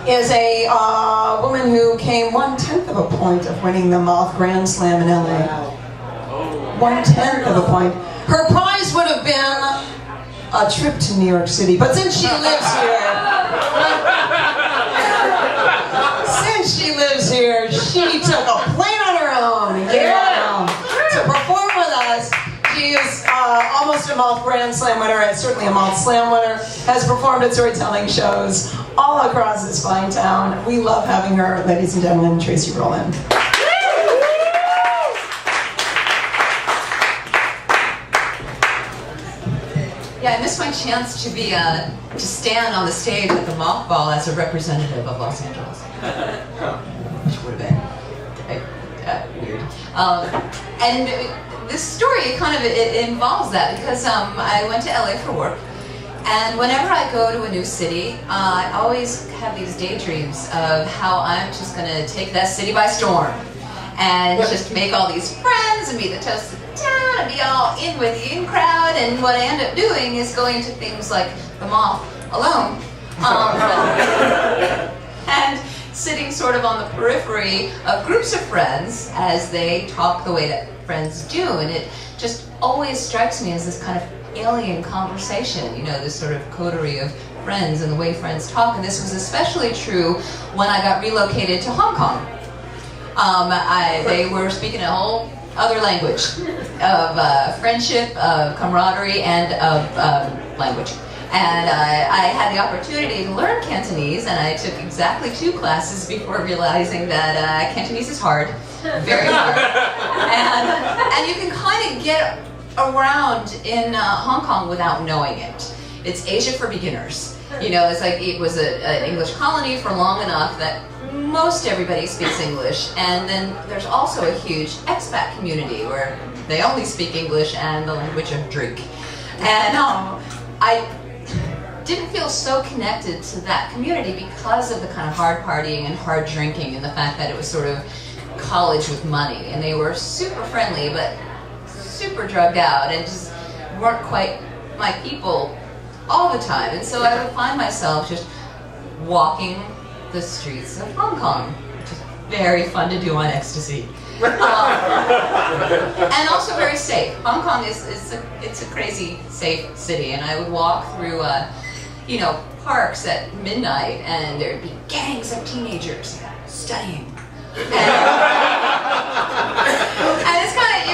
is a woman who came 1/10 of a point of winning the Moth Grand Slam in LA. 1/10 of a point. Her prize would have been a trip to New York City, but since she lives here, she took a plane on her own, to perform with us. She is almost a Moth Grand Slam winner, and certainly a Moth Slam winner, has performed at storytelling shows all across this fine town. We love having her, ladies and gentlemen, Tracy Rowland. Yeah, I missed my chance to be to stand on the stage at the Moth Ball as a representative of Los Angeles, which would have been weird. And this story it involves that because I went to LA for work, and whenever I go to a new city, I always have these daydreams of how I'm just going to take that city by storm and just make all these friends and be the toast of the town and be all in with the in crowd. And what I end up doing is going to things like the Moth alone and sitting sort of on the periphery of groups of friends as they talk the way that friends do. And it just always strikes me as this kind of alien conversation, you know, this sort of coterie of friends and the way friends talk. And this was especially true when I got relocated to Hong Kong. They were speaking a whole other language of friendship, of camaraderie, and of language. And I had the opportunity to learn Cantonese, and I took exactly 2 classes before realizing that Cantonese is hard, very hard. And you can kind of get around in Hong Kong without knowing it. It's Asia for beginners. You know, it's like it was an English colony for long enough that most everybody speaks English, and then there's also a huge expat community where they only speak English and the language of drink. And I didn't feel so connected to that community because of the kind of hard partying and hard drinking and the fact that it was sort of college with money, and they were super friendly but super drugged out and just weren't quite my people all the time. And so I would find myself just walking the streets of Hong Kong, which is very fun to do on ecstasy. And also very safe. Hong Kong it's a crazy safe city, and I would walk through you know, parks at midnight, and there'd be gangs of teenagers studying. And it's kind of,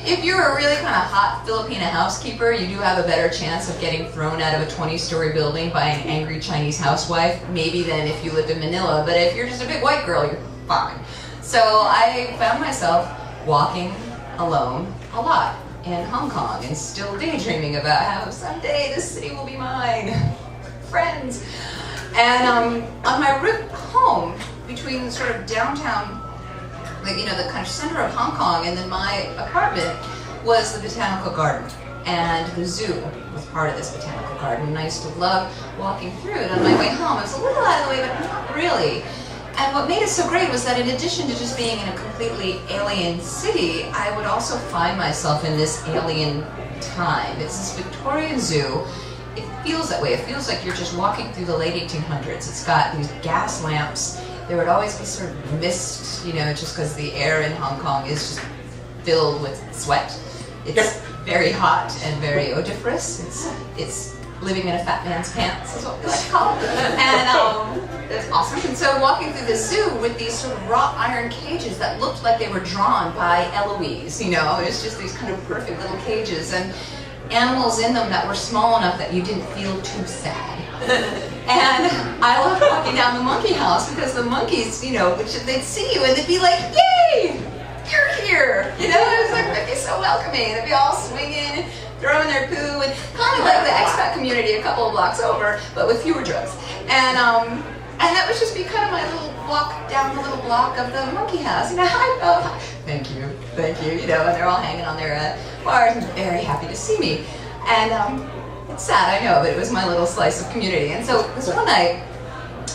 if you're a really kind of hot Filipina housekeeper, you do have a better chance of getting thrown out of a 20-story building by an angry Chinese housewife, maybe than if you lived in Manila. But if you're just a big white girl, you're fine. So I found myself walking alone a lot in Hong Kong and still daydreaming about how someday this city will be mine. Friends. And on my route home, between sort of downtown, like, you know, the kind of center of Hong Kong, and then my apartment was the botanical garden, and the zoo was part of this botanical garden, and I used to love walking through it on my way home. It was a little out of the way, but not really. And what made it so great was that in addition to just being in a completely alien city, I would also find myself in this alien time. It's this Victorian zoo. It feels that way. It feels like you're just walking through the late 1800s. It's got these gas lamps. There would always be sort of mist, you know, just because the air in Hong Kong is just filled with sweat. It's very hot and very odoriferous. It's living in a fat man's pants, is what we like to call it. And it's awesome. And so walking through the zoo with these sort of wrought iron cages that looked like they were drawn by Eloise, you know, it's just these kind of perfect little cages, and animals in them that were small enough that you didn't feel too sad. And I loved walking down the monkey house because the monkeys, you know, they'd see you and they'd be like, "Yay, you're here!" You know, it was like, they'd be so welcoming. They'd be all swinging, throwing their poo, and kind of like the expat community a couple of blocks over, but with fewer drugs. And that would just be kind of my little walk down the little block of the monkey house. You know, thank you, you know, and they're all hanging on their bars and very happy to see me. And it's sad, I know, but it was my little slice of community. And so this one night,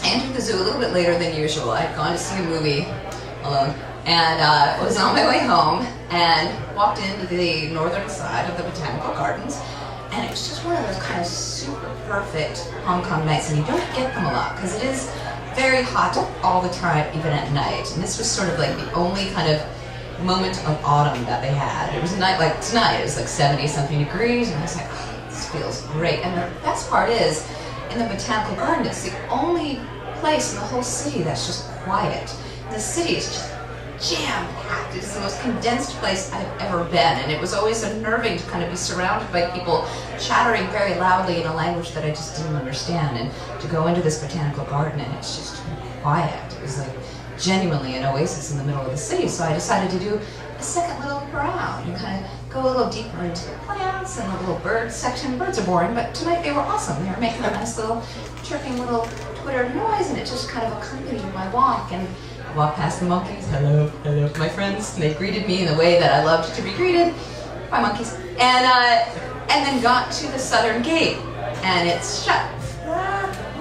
I entered the zoo a little bit later than usual. I had gone to see a movie alone, and was on my way home and walked into the northern side of the botanical gardens, and it was just one of those kind of super perfect Hong Kong nights, and you don't get them a lot because it is very hot all the time, even at night. And this was sort of like the only kind of moment of autumn that they had. It was night like tonight, it was like 70-something degrees, and I was like, oh, this feels great. And the best part is, in the Botanical Garden, it's the only place in the whole city that's just quiet. The city is just jam-packed. It's the most condensed place I've ever been, and it was always unnerving to kind of be surrounded by people chattering very loudly in a language that I just didn't understand, and to go into this botanical garden and it's just quiet. It was like genuinely an oasis in the middle of the city, so I decided to do a second little round and kind of go a little deeper into the plants and the little bird section. Birds are boring, but tonight they were awesome. They were making a nice little chirping little twitter noise, and it just kind of accompanied my walk. And I walked past the monkeys. Hello, hello, my friends. And they greeted me in the way that I loved to be greeted by monkeys. And then got to the southern gate, and it's shut.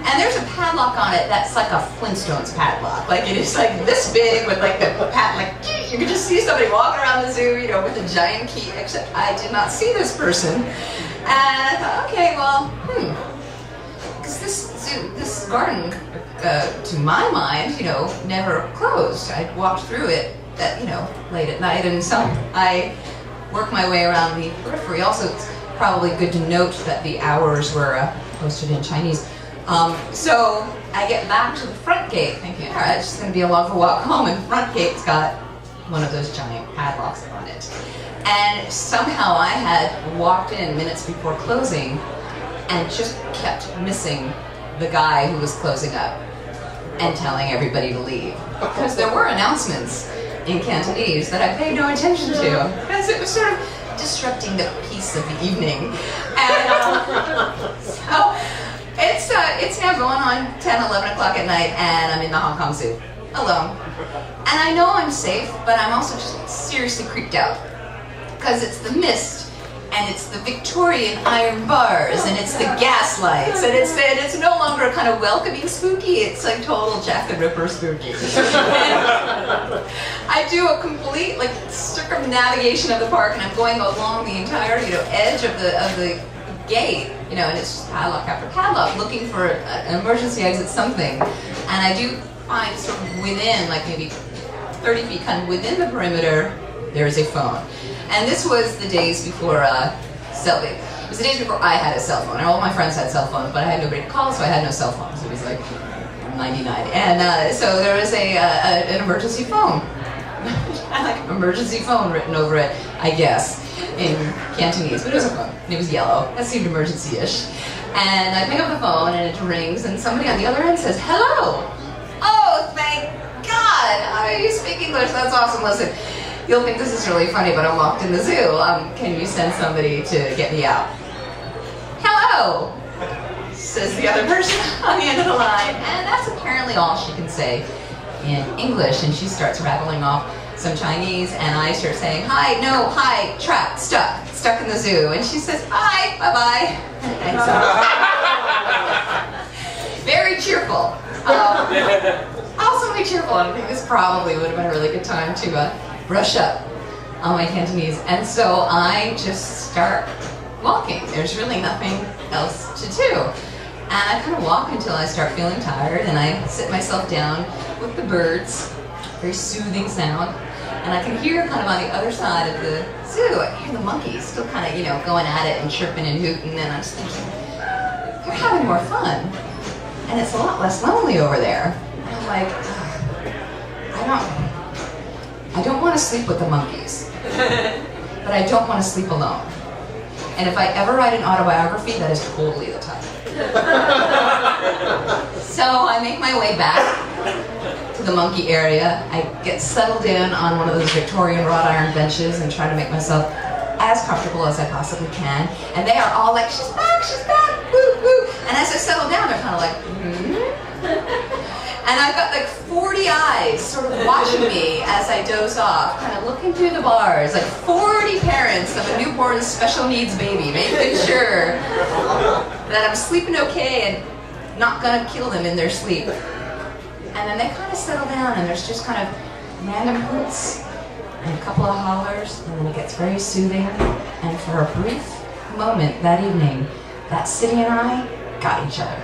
And there's a padlock on it that's like a Flintstones padlock. Like, it is like this big with like the like you could just see somebody walking around the zoo, you know, with a giant key, except I did not see this person. And I thought, okay, well, because this garden, to my mind, you know, never closed. I walked through it at, you know, late at night, and so I worked my way around the periphery. Also, it's probably good to note that the hours were posted in Chinese. So I get back to the front gate thinking, all right, it's just going to be a longer walk home, and the front gate's got one of those giant padlocks on it. And somehow I had walked in minutes before closing and just kept missing the guy who was closing up and telling everybody to leave. Because there were announcements in Cantonese that I paid no attention to, because it was sort of disrupting the peace of the evening. And so it's now going on 10, 11 o'clock at night, and I'm in the Hong Kong Zoo, alone. And I know I'm safe, but I'm also just seriously creeped out. Because it's the mist, and it's the Victorian iron bars, and it's the gas lights, and it's no longer kind of welcoming spooky, it's like total Jack the Ripper spooky. I do a complete like circumnavigation of the park, and I'm going along the entire, you know, edge of the gate, you know, and it's just padlock after padlock, looking for an emergency exit, something. And I do find sort of within, like maybe 30 feet, kind of within the perimeter, there is a phone. And this was the days before it was the days before I had a cell phone. And all my friends had cell phones, but I had nobody to call, so I had no cell phone. So it was like 99. And so there was an emergency phone. Like emergency phone written over it, I guess, in Cantonese, but it was a phone. It was yellow. That seemed emergency-ish. And I pick up the phone, and it rings, and somebody on the other end says, "Hello." Oh, thank God! You speak English. That's awesome. Listen, you'll think this is really funny, but I'm locked in the zoo. Can you send somebody to get me out? "Hello," says the other person on the end of the line, and that's apparently all she can say in English. And she starts rattling off some Chinese, and I start saying, "Hi, no, hi, trapped, stuck in the zoo." And she says, "Bye, bye-bye." And so, very cheerful. Also very cheerful, and I think this probably would have been a really good time to brush up on my Cantonese. And so I just start walking. There's really nothing else to do. And I kind of walk until I start feeling tired, and I sit myself down with the birds, very soothing sound. And I can hear kind of on the other side of the zoo, I hear the monkeys still kind of, you know, going at it and chirping and hooting, and I'm just thinking, you're having more fun. And it's a lot less lonely over there. And I'm like, I don't want to sleep with the monkeys, but I don't want to sleep alone. And if I ever write an autobiography, that is totally the title. So I make my way back to the monkey area. I get settled in on one of those Victorian wrought iron benches and try to make myself as comfortable as I possibly can. And they are all like, she's back, woo, woo. And as I settle down, they're kind of like, And I've got like 40 eyes sort of watching me as I doze off, kind of looking through the bars, like 40 parents of a newborn special needs baby, making sure that I'm sleeping okay and not gonna kill them in their sleep. And then they kind of settle down, and there's just kind of random hoots and a couple of hollers, and then it gets very soothing. And for a brief moment that evening, that city and I got each other.